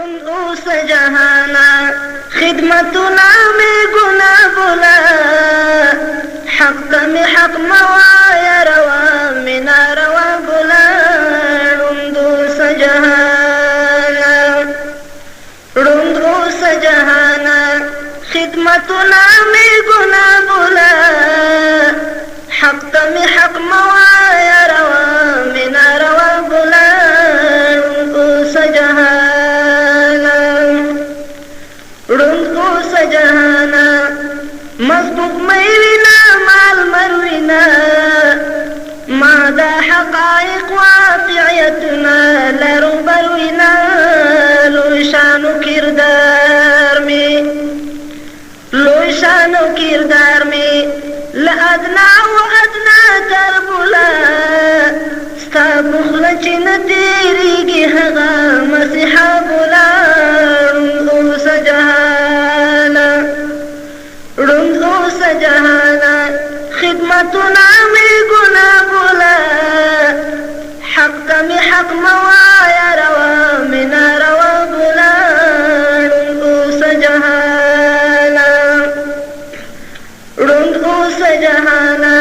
روند اوس جهانا خدمتنا میں گناہ بولا حق تمی حق موایا روا منا روا بولا روند اوس جهانا روند اوس جهانا خدمتنا میں گناہ بولا حق تمی حق موایا روا منا روا بولا روند اوس جهانا روند اوس جهانا مضبوط میوینا مال مروینا ما دا حقائق واقعیتنا لرو بروینا لوشانو کردار میں لوشانو کردار میں لأدنا و ادنا تربولا ستا بخل چن تیریگی حقا مسیحا بولا روند اوس جهانا روند اوس جهانا خدمتنا میں گناہ بولا حق تمی حق موایا روا منا روا بولا روند اوس جهانا روند اوس جهانا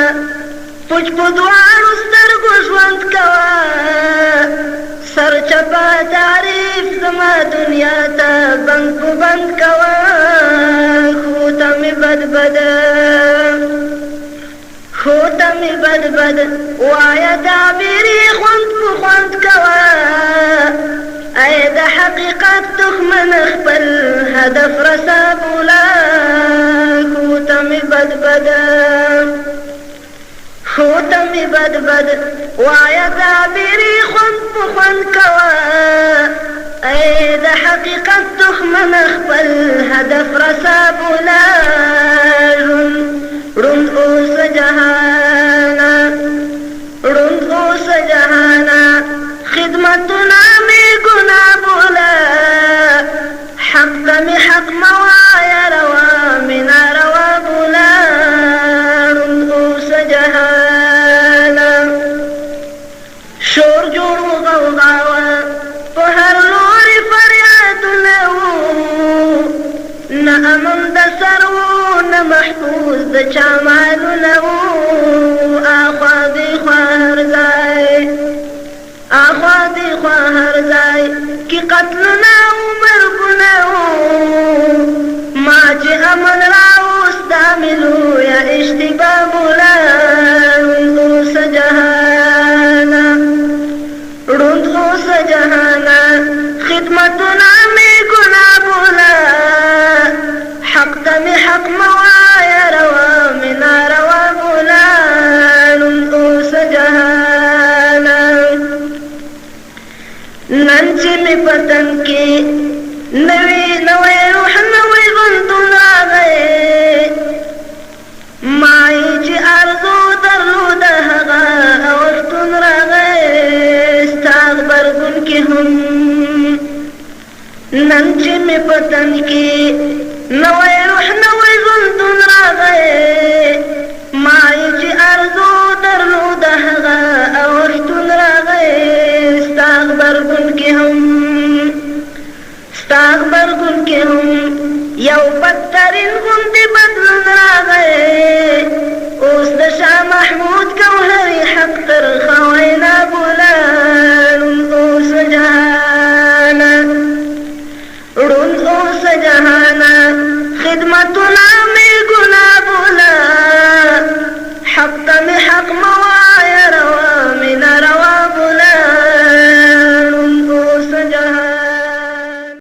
پوچ پدوارو سترگو ژوند کوا سر چپا تعریف زما دنیا تا بند پو بند کوا خوتا می بد بد خوتا می بد بد وایا تعبیری خوند پو خوند کوا ای دا حقیقت دخمن اخبل هدف رسا بولا خوتا می بد بد خوتا می بد بد وایا تعبیری خوند پو خوند کوا ای دا حقیقت دخمن اخبل هدف رسا بولا روند اوس جهانا روند اوس جهانا خدمتنا میں گناہ بولا حق تمی حق موایا روا منا روا بولا روند اوس جهانا شور جوړ غوغاوه په هر لوري فریادونه وو نه امن د سر وو نه محفوظ د چا مالونه وو اخوا دی خوا هر ځای اخوا دی خوا هر ځای کې قتلونه وو مرګونه وو ما چې امن راوست دا مې لویه اشتباه بوله روند اوس جهانا روند اوس جهانا خدمتنا میں گناہ بولا حق تمی حق موایا روا منا روا بولا روند اوس جهانا نن چې می پتن کې نوی نوی روح نوی غندون راغی مای چې ارزو درلود هغه اوښتون راغی ستا غبرګون کې هم نن چې می پتن کې نوی روح نوی غندون راغی مای چې ارزو درلود هغه اوښتون راغی ستا غبرګون کې هم ستا غبرګون کې هم یو بدترین غوندې بدلون راغی اوس د شاه محمود ګوهري حق ترخه وینا بولا